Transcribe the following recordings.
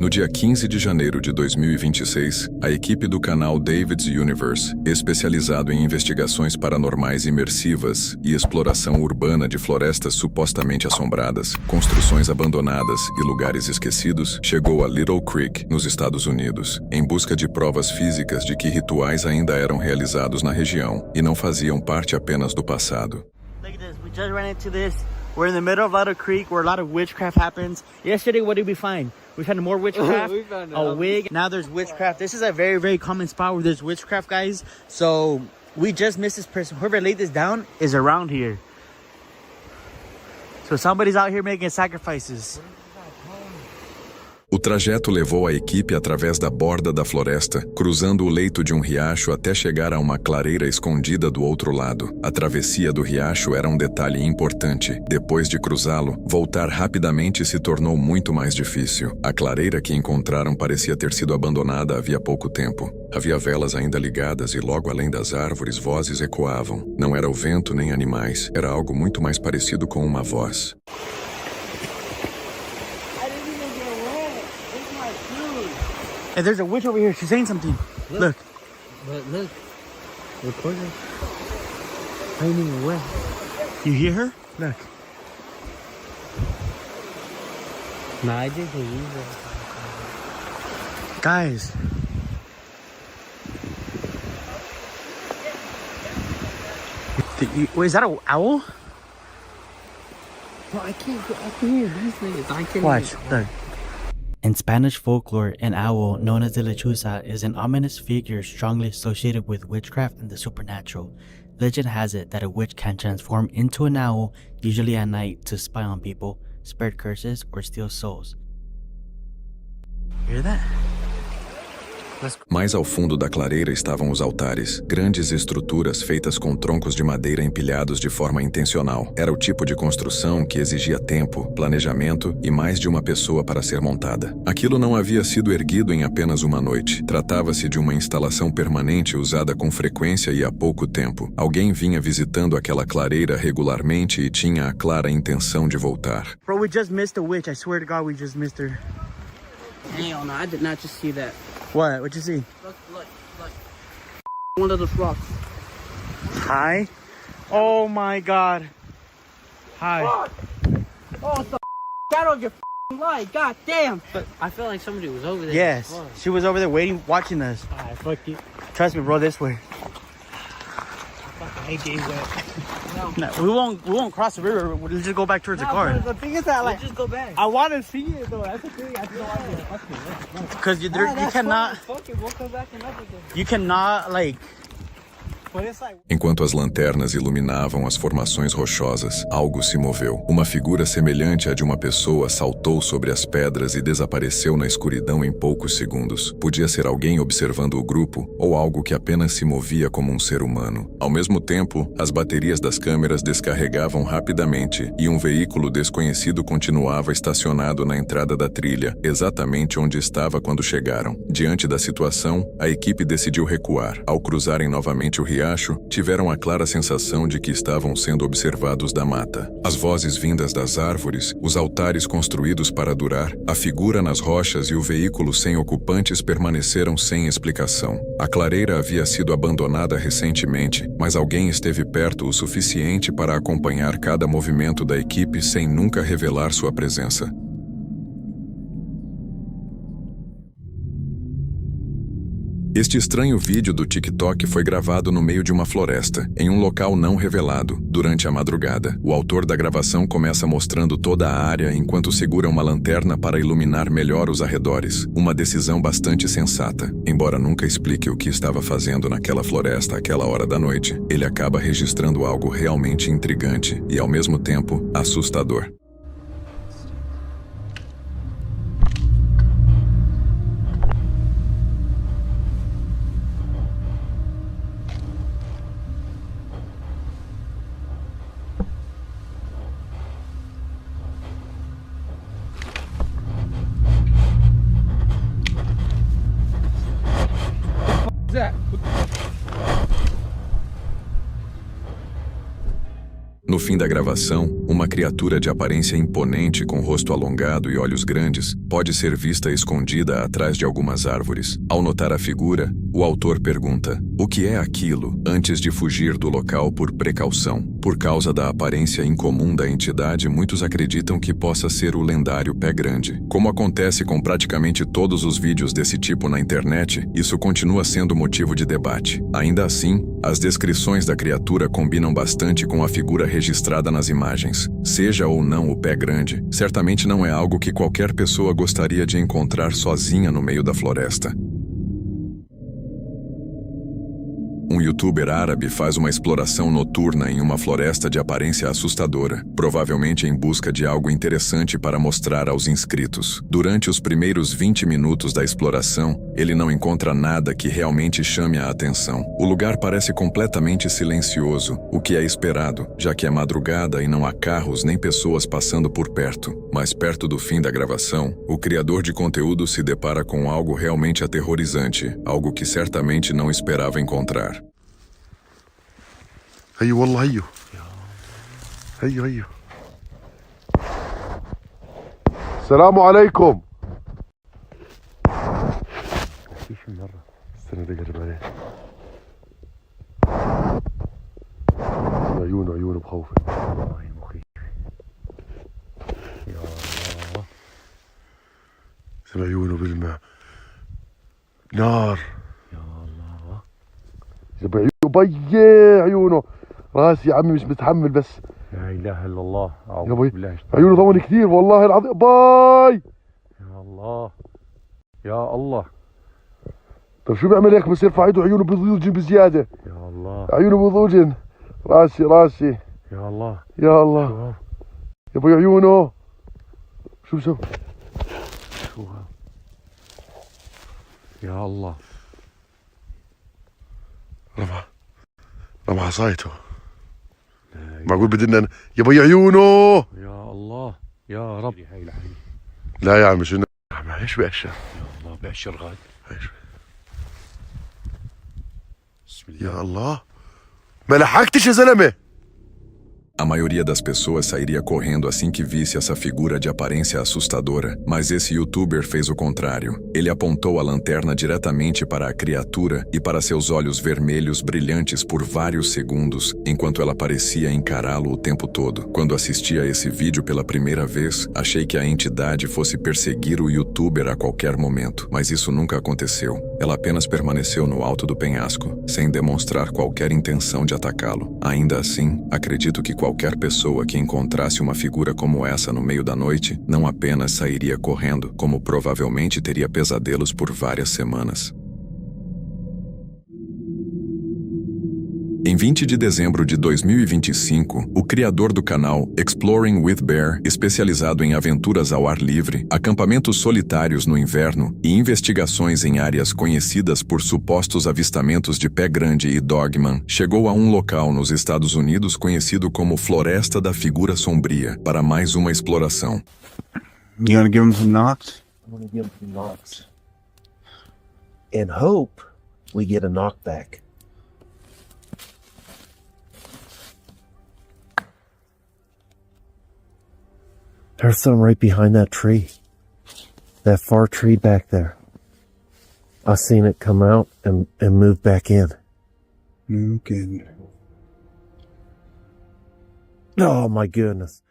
No dia 15 de janeiro de 2026, a equipe do canal David's Universe, especializado em investigações paranormais imersivas e exploração urbana de florestas supostamente assombradas, construções abandonadas e lugares esquecidos, chegou a Little Creek, nos Estados Unidos, em busca de provas físicas de que rituais ainda eram realizados na região e não faziam parte apenas do passado. Look at this, we just ran into this. We're in the middle of Little Creek where a lot of witchcraft happens. Yesterday, what did we find? We found more witchcraft, We found a wig. Now there's witchcraft. This is a very, very common spot where there's witchcraft, guys. So we just missed this person. Whoever laid this down is around here. So somebody's out here making sacrifices. O trajeto levou a equipe através da borda da floresta, cruzando o leito de um riacho até chegar a uma clareira escondida do outro lado. A travessia do riacho era um detalhe importante. Depois de cruzá-lo, voltar rapidamente se tornou muito mais difícil. A clareira que encontraram parecia ter sido abandonada havia pouco tempo. Havia velas ainda ligadas e logo além das árvores vozes ecoavam. Não era o vento nem animais, era algo muito mais parecido com uma voz. Hey, there's a witch over here. She's saying something. Look. But look, recording. I ain't even wet. You hear her? Look. Nah, I just believe it. Guys. Wait, is that an owl? Bro, I can hear these niggas. I can't Watch. hear. Look. In Spanish folklore, an owl, known as the lechuza, is an ominous figure strongly associated with witchcraft and the supernatural. Legend has it that a witch can transform into an owl, usually at night, to spy on people, spread curses, or steal souls. Hear that? Mais ao fundo da clareira estavam os altares, grandes estruturas feitas com troncos de madeira empilhados de forma intencional. Era o tipo de construção que exigia tempo, planejamento e mais de uma pessoa para ser montada. Aquilo não havia sido erguido em apenas uma noite. Tratava-se de uma instalação permanente usada com frequência e há pouco tempo. Alguém vinha visitando aquela clareira regularmente e tinha a clara intenção de voltar. Bro, we just missed a witch. I swear to God, we just missed her. Hell no, I did not just see that. What? What'd you see? Look. One of those rocks. Hi. Oh my God. Hi. Oh, the I don't get light. God damn. But I feel like somebody was over there. Yes. before. She was over there waiting, watching us. Alright, fuck you. Trust me, bro, this way. I hate getting wet. No, we won't cross the river. We'll just go back towards the car. The thing is that, like, just go back. I want to see it, though. That's the thing. I feel like because you cannot, Fuck it, we'll come back and up again. you cannot, like, but it's like... Enquanto as lanternas iluminavam as formações rochosas, algo se moveu. Uma figura semelhante à de uma pessoa saltou sobre as pedras e desapareceu na escuridão em poucos segundos. Podia ser alguém observando o grupo ou algo que apenas se movia como um ser humano. Ao mesmo tempo, as baterias das câmeras descarregavam rapidamente e um veículo desconhecido continuava estacionado na entrada da trilha, exatamente onde estava quando chegaram. Diante da situação, a equipe decidiu recuar. Ao cruzarem novamente o riacho, tiveram a clara sensação de que estavam sendo observados da mata. As vozes vindas das árvores, os altares construídos para durar, a figura nas rochas e o veículo sem ocupantes permaneceram sem explicação. A clareira havia sido abandonada recentemente, mas alguém esteve perto o suficiente para acompanhar cada movimento da equipe sem nunca revelar sua presença. Este estranho vídeo do TikTok foi gravado no meio de uma floresta, em um local não revelado, durante a madrugada. O autor da gravação começa mostrando toda a área enquanto segura uma lanterna para iluminar melhor os arredores. Uma decisão bastante sensata. Embora nunca explique o que estava fazendo naquela floresta àquela hora da noite, ele acaba registrando algo realmente intrigante e, ao mesmo tempo, assustador. No No fim da gravação, uma criatura de aparência imponente com rosto alongado e olhos grandes pode ser vista escondida atrás de algumas árvores. Ao notar a figura, o autor pergunta: o que é aquilo? Antes de fugir do local por precaução. Por causa da aparência incomum da entidade, muitos acreditam que possa ser o lendário Pé Grande. Como acontece com praticamente todos os vídeos desse tipo na internet, isso continua sendo motivo de debate. Ainda assim, as descrições da criatura combinam bastante com a figura registrada nas imagens. Seja ou não o Pé Grande, certamente não é algo que qualquer pessoa gostaria de encontrar sozinha no meio da floresta. Um youtuber árabe faz uma exploração noturna em uma floresta de aparência assustadora, provavelmente em busca de algo interessante para mostrar aos inscritos. Durante os primeiros 20 minutos da exploração, ele não encontra nada que realmente chame a atenção. O lugar parece completamente silencioso, o que é esperado, já que é madrugada e não há carros nem pessoas passando por perto. Mas perto do fim da gravação, o criador de conteúdo se depara com algo realmente aterrorizante, algo que certamente não esperava encontrar. هيو والله هيو هيو السلام عليكم. ايش المرة استنى بقرب عليه. عيونه بخوفه والله مخيف يا الله. عيونه بالماء نار يا الله. بيي عيونه راسي يا عمي مش متحمل بس. لا اله الا الله. اعوذ بالله. عيونه ضمن كثير والله العظيم. باي يا الله يا الله. طيب شو بيعمل هيك؟ بس يرفع ايده عيونه بيضوجن بزياده. يا الله عيونه بيضوجن. راسي يا الله يا الله يا ابوي عيونه. شو بسوي؟ شو يا الله. رمى عصايته. معقول بدنا يا بي عيونه يا الله يا رب. لا يا عم شو ايش بأشر يا الله بأشر غاد. يا الله ما لحقتش يا زلمه. A maioria das pessoas sairia correndo assim que visse essa figura de aparência assustadora, mas esse youtuber fez o contrário. Ele apontou a lanterna diretamente para a criatura e para seus olhos vermelhos brilhantes por vários segundos, enquanto ela parecia encará-lo o tempo todo. Quando assisti a esse vídeo pela primeira vez, achei que a entidade fosse perseguir o youtuber a qualquer momento, mas isso nunca aconteceu. Ela apenas permaneceu no alto do penhasco, sem demonstrar qualquer intenção de atacá-lo. Ainda assim, acredito que qualquer pessoa que encontrasse uma figura como essa no meio da noite não apenas sairia correndo, como provavelmente teria pesadelos por várias semanas. Em 20 de dezembro de 2025, o criador do canal Exploring with Bear, especializado em aventuras ao ar livre, acampamentos solitários no inverno e investigações em áreas conhecidas por supostos avistamentos de Pé Grande e Dogman, chegou a um local nos Estados Unidos conhecido como Floresta da Figura Sombria, para mais uma exploração. You want to give him some knocks? I'm going to give him some knocks. And hope we get a knockback. There's some right behind that tree. That far tree back there. I seen it come out and move back in. Okay. Oh my goodness.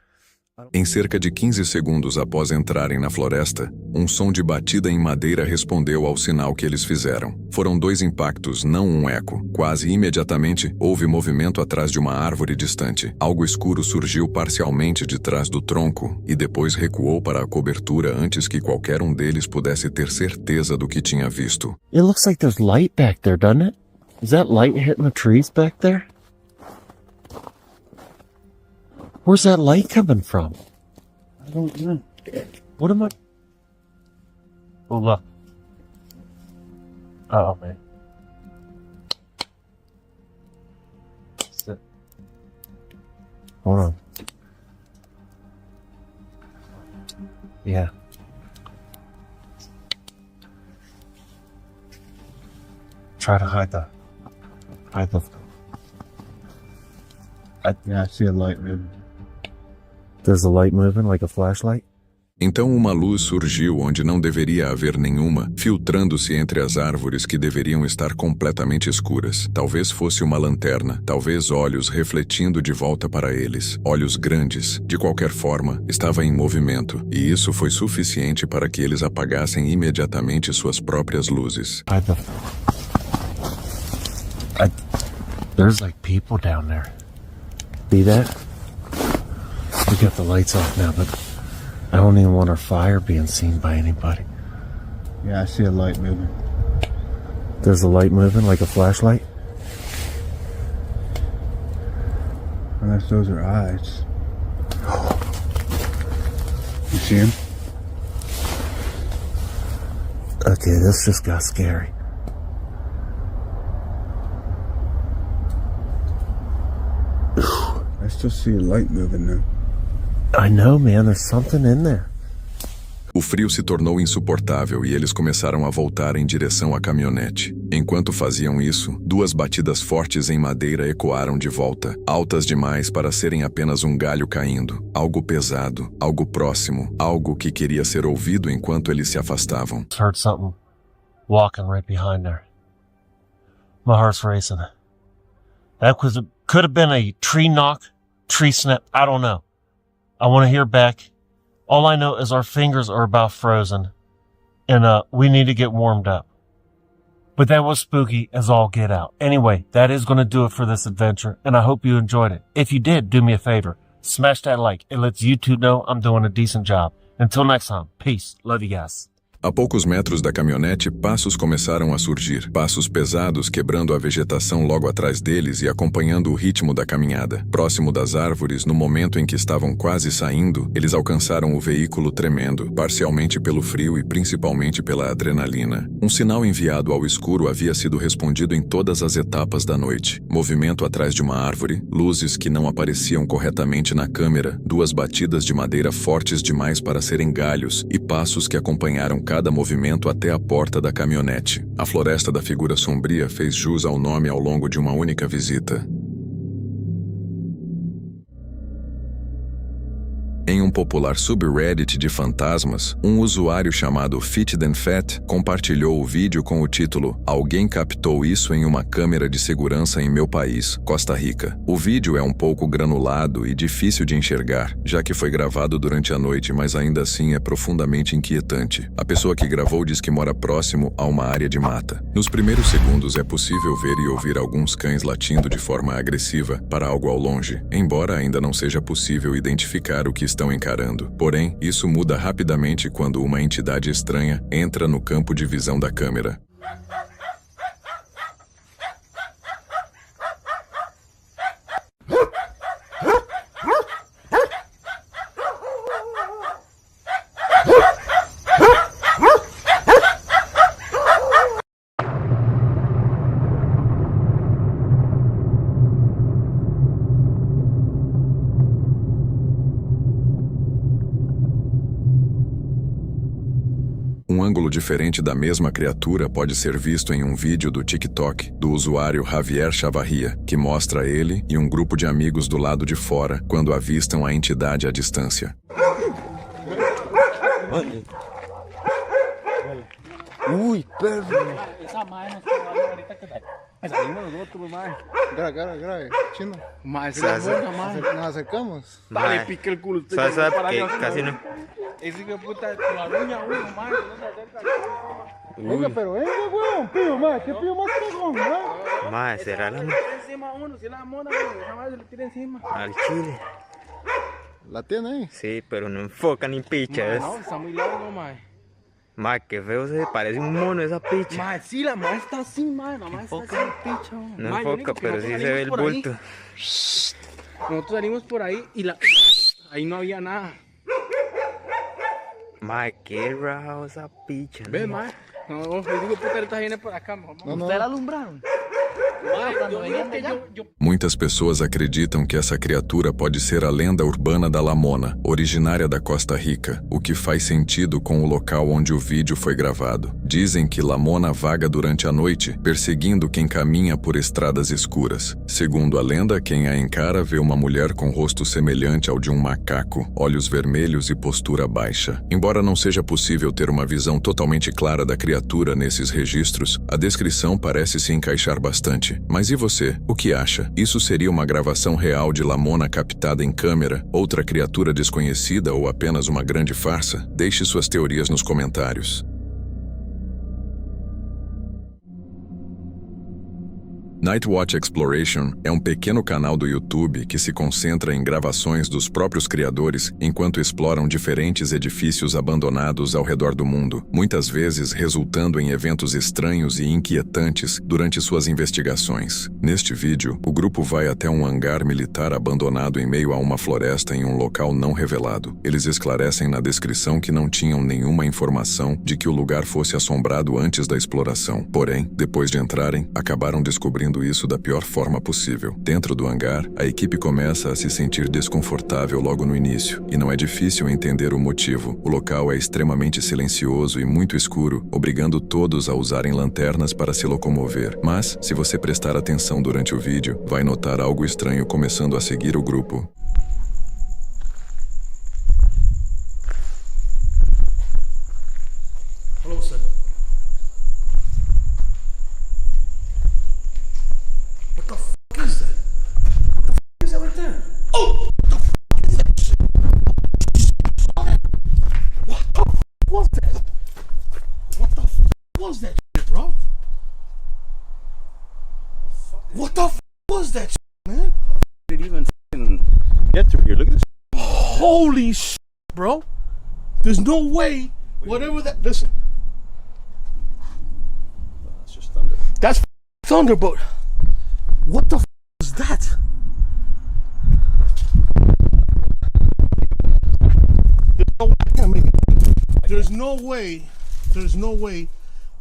Em cerca de 15 segundos após entrarem na floresta, um som de batida em madeira respondeu ao sinal que eles fizeram. Foram 2 impactos, não um eco. Quase imediatamente, houve movimento atrás de uma árvore distante. Algo escuro surgiu parcialmente de trás do tronco e depois recuou para a cobertura antes que qualquer um deles pudesse ter certeza do que tinha visto. It looks like there's light back there, doesn't it? Is that light hitting the trees back there? Where's that light coming from? I don't know. What am I? Oh, look. Oh, man. Sit. Hold on. Yeah. Try to hide the... Yeah, I see a light moving. There's a light moving like a flashlight? Então uma luz surgiu onde não deveria haver nenhuma, filtrando-se entre as árvores que deveriam estar completamente escuras. Talvez fosse uma lanterna, talvez olhos refletindo de volta para eles. Olhos grandes. De qualquer forma, estava em movimento, e isso foi suficiente para que eles apagassem imediatamente suas próprias luzes. There's like people down there. See that? We got the lights off now, but I don't even want our fire being seen by anybody. Yeah, I see a light moving. There's a light moving like a flashlight? Unless those are eyes. You see him? Okay, this just got scary. I still see a light moving though. I know, man, there's something in there. O frio se tornou insuportável e eles começaram a voltar em direção à caminhonete. Enquanto faziam isso, 2 batidas fortes em madeira ecoaram de volta, altas demais para serem apenas um galho caindo. Algo pesado, algo próximo, algo que queria ser ouvido enquanto eles se afastavam. Heard something walking right behind there. My heart's racing. That could have been a tree knock, tree snap, I don't know. I want to hear back. All I know is our fingers are about frozen, and we need to get warmed up. But that was spooky as all get out. Anyway, that is going to do it for this adventure, and I hope you enjoyed it. If you did, do me a favor. Smash that like. It lets YouTube know I'm doing a decent job. Until next time, peace. Love you guys. A poucos metros da caminhonete, passos começaram a surgir. Passos pesados quebrando a vegetação logo atrás deles e acompanhando o ritmo da caminhada. Próximo das árvores, no momento em que estavam quase saindo, eles alcançaram o veículo tremendo, parcialmente pelo frio e principalmente pela adrenalina. Um sinal enviado ao escuro havia sido respondido em todas as etapas da noite. Movimento atrás de uma árvore, luzes que não apareciam corretamente na câmera, 2 batidas de madeira fortes demais para serem galhos e passos que acompanharam cada movimento até a porta da caminhonete. A floresta da figura sombria fez jus ao nome ao longo de uma única visita. Em um popular subreddit de fantasmas, um usuário chamado Fit Than Fat compartilhou o vídeo com o título "Alguém captou isso em uma câmera de segurança em meu país, Costa Rica". O vídeo é um pouco granulado e difícil de enxergar, já que foi gravado durante a noite, mas ainda assim é profundamente inquietante. A pessoa que gravou diz que mora próximo a uma área de mata. Nos primeiros segundos é possível ver e ouvir alguns cães latindo de forma agressiva para algo ao longe, embora ainda não seja possível identificar o que estão encarando. Porém, isso muda rapidamente quando uma entidade estranha entra no campo de visão da câmera. Um ângulo diferente da mesma criatura pode ser visto em um vídeo do TikTok do usuário Javier Chavarria, que mostra ele e um grupo de amigos do lado de fora quando avistam a entidade à distância. Uy, perro. Esa madre nos quedó ahorita que Salimos nosotros, mae. Grave, chino. Mae, se la boca, mae. Nos acercamos. Dale, pique el culo. ¿Sabes que casi no? Ese hijo de puta, con la uña uno, mae, no se acerca. Venga, pero venga, weón, pío, mae. ¿Qué pío más cagón, mae? Mae, será la Se le tira encima a uno, si la mona, güey, esa madre se le tira encima. al chile. ¿La tiene ahí? Sí, pero no enfoca ni picha. Mae, Es... no, está muy largo, mae. Mae, qué feo se parece un mono esa picha. Mae, sí, la madre está así, mae, la madre está así, picha, mae. No Mae, lo único enfoca, que pero nosotros sí se ve el salimos por ahí. bulto. Nosotros salimos por ahí y ahí no había nada. Mae, qué raro esa picha. ¿Ves, ¿no? mae? No, yo digo, puta, ahorita viene por acá, mejor. No, no. ¿Ustedes la alumbraron? Muitas pessoas acreditam que essa criatura pode ser a lenda urbana da Lamona, originária da Costa Rica, o que faz sentido com o local onde o vídeo foi gravado. Dizem que Lamona vaga durante a noite, perseguindo quem caminha por estradas escuras. Segundo a lenda, quem a encara vê uma mulher com rosto semelhante ao de um macaco, olhos vermelhos e postura baixa. Embora não seja possível ter uma visão totalmente clara da criatura nesses registros, a descrição parece se encaixar bastante. Mas e você? O que acha? Isso seria uma gravação real de Lamona captada em câmera, outra criatura desconhecida ou apenas uma grande farsa? Deixe suas teorias nos comentários. Nightwatch Exploration é um pequeno canal do YouTube que se concentra em gravações dos próprios criadores enquanto exploram diferentes edifícios abandonados ao redor do mundo, muitas vezes resultando em eventos estranhos e inquietantes durante suas investigações. Neste vídeo, o grupo vai até um hangar militar abandonado em meio a uma floresta em um local não revelado. Eles esclarecem na descrição que não tinham nenhuma informação de que o lugar fosse assombrado antes da exploração. Porém, depois de entrarem, acabaram descobrindo isso da pior forma possível. Dentro do hangar, a equipe começa a se sentir desconfortável logo no início, e não é difícil entender o motivo. O local é extremamente silencioso e muito escuro, obrigando todos a usarem lanternas para se locomover. Mas, se você prestar atenção durante o vídeo, vai notar algo estranho começando a seguir o grupo. Hello, sir. What the fuck is that? What the fuck is that right there? Oh! What the fuck is that shit? What the fuck was that? What the fuck was that shit, bro? What the fuck was that shit, man? Did it even get through here? Look at this. Holy shit, bro. There's no way, whatever that, listen. That's just thunder. That's thunder, but what the is that? There's no way I can't make it. There's no way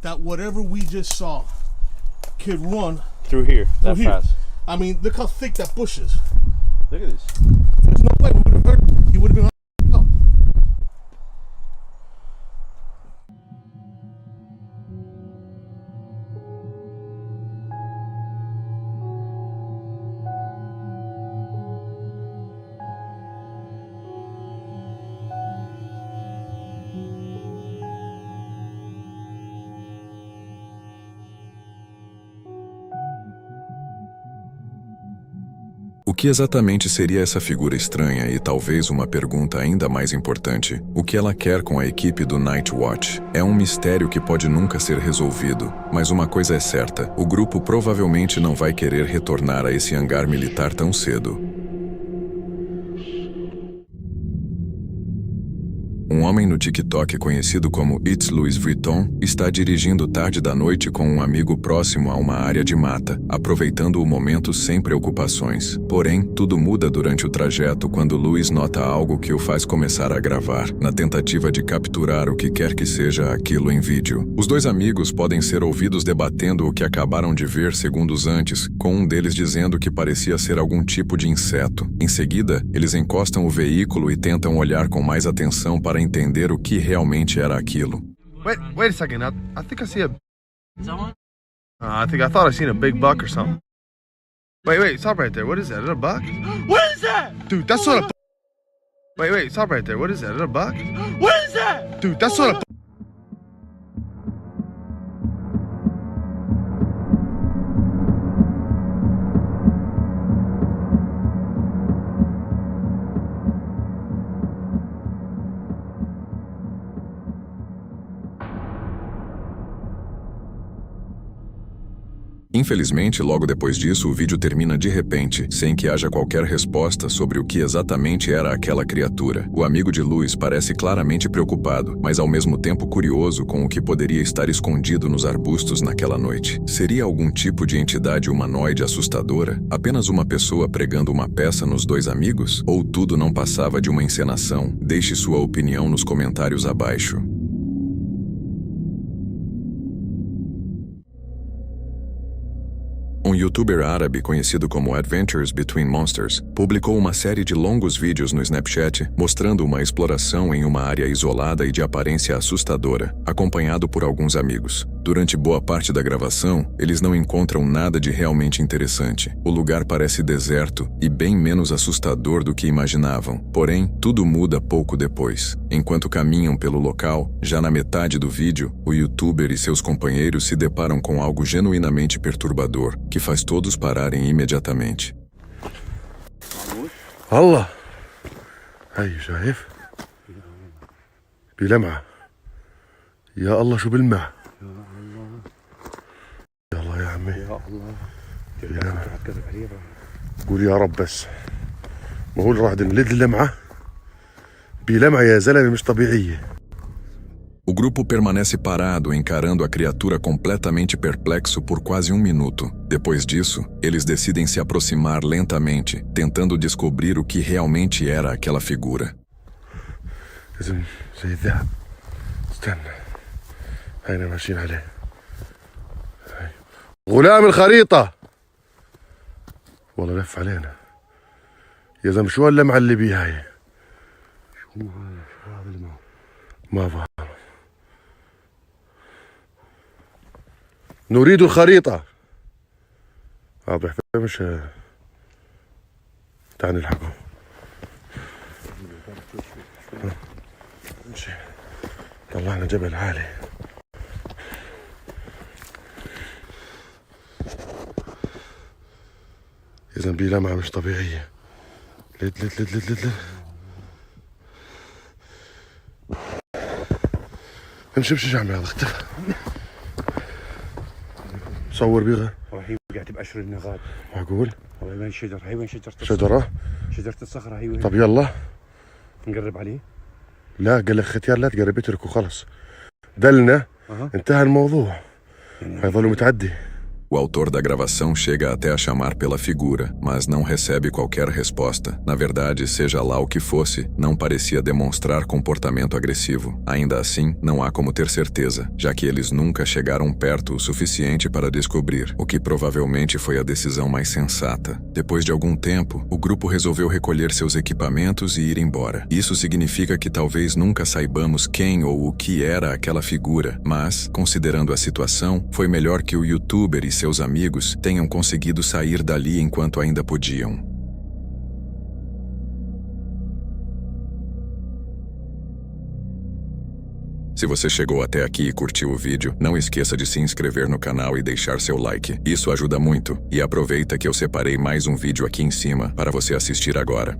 that whatever we just saw could run Through here, that through here. fast. I mean, look how thick that bush is. Look at this. There's no way we would have heard. He would have been on. O que exatamente seria essa figura estranha e talvez uma pergunta ainda mais importante? O que ela quer com a equipe do Nightwatch? É um mistério que pode nunca ser resolvido, mas uma coisa é certa, o grupo provavelmente não vai querer retornar a esse hangar militar tão cedo. Um homem no TikTok conhecido como It's Louis Vuitton está dirigindo tarde da noite com um amigo próximo a uma área de mata, aproveitando o momento sem preocupações. Porém, tudo muda durante o trajeto quando Louis nota algo que o faz começar a gravar, na tentativa de capturar o que quer que seja aquilo em vídeo. Os dois amigos podem ser ouvidos debatendo o que acabaram de ver segundos antes, com um deles dizendo que parecia ser algum tipo de inseto. Em seguida, eles encostam o veículo e tentam olhar com mais atenção para entender o que realmente era aquilo. Wait a second. I think I see a. Someone? I thought I seen a big buck or something. Wait, stop right there. What is that? Is that a buck? What is that? Dude, that's not a. Wait, stop right there. What is that? Is that a buck? What is that? Dude, that's not a. Infelizmente, logo depois disso, o vídeo termina de repente, sem que haja qualquer resposta sobre o que exatamente era aquela criatura. O amigo de Louis parece claramente preocupado, mas ao mesmo tempo curioso com o que poderia estar escondido nos arbustos naquela noite. Seria algum tipo de entidade humanoide assustadora? Apenas uma pessoa pregando uma peça nos dois amigos? Ou tudo não passava de uma encenação? Deixe sua opinião nos comentários abaixo. Um youtuber árabe conhecido como Adventures Between Monsters publicou uma série de longos vídeos no Snapchat mostrando uma exploração em uma área isolada e de aparência assustadora, acompanhado por alguns amigos. Durante boa parte da gravação, eles não encontram nada de realmente interessante. O lugar parece deserto e bem menos assustador do que imaginavam. Porém, tudo muda pouco depois. Enquanto caminham pelo local, já na metade do vídeo, o youtuber e seus companheiros se deparam com algo genuinamente perturbador, que faz todos pararem imediatamente. الله هاي شايف بلمعة يا الله شو بلمع يا الله يا عمي يا الله قول يا رب بس ما هو راح نلد اللمعة بلمعة يا زلمة مش طبيعية. O grupo permanece parado, encarando a criatura completamente perplexo por quase 1 minuto. Depois disso, eles decidem se aproximar lentamente, tentando descobrir o que realmente era aquela figura. لازم زي الذهب. استنى هينا ماشيين عليه. غلام الخريطة والله لف علينا يا زلمة. شو هاللمعة اللي بيها هي؟ شو هذا اللمعة؟ ما فاهم. نريد الخريطة. واضح مش تعال نلحقه. نمشي طلعنا جبل عالي. إذا بي لمعة مش طبيعية. لد لد لد لد لد لد. امشي امشي يا عمي هذا اختفى. صور بيها راح قاعد بأشر النغاد. معقول؟ وين الشجر؟ هي وين شجرة شجرة؟ شجرة الصخرة هي وين؟ طب يلا نقرب عليه؟ لا قال لك ختيار لا تقرب اتركه خلص. دلنا انتهى الموضوع. هيظل متعدي. O autor da gravação chega até a chamar pela figura, mas não recebe qualquer resposta. Na verdade, seja lá o que fosse, não parecia demonstrar comportamento agressivo. Ainda assim, não há como ter certeza, já que eles nunca chegaram perto o suficiente para descobrir, o que provavelmente foi a decisão mais sensata. Depois de algum tempo, o grupo resolveu recolher seus equipamentos e ir embora. Isso significa que talvez nunca saibamos quem ou o que era aquela figura, mas, considerando a situação, foi melhor que o youtuber e seus amigos tenham conseguido sair dali enquanto ainda podiam. Se você chegou até aqui e curtiu o vídeo, não esqueça de se inscrever no canal e deixar seu like. Isso ajuda muito. E aproveita que eu separei mais um vídeo aqui em cima para você assistir agora.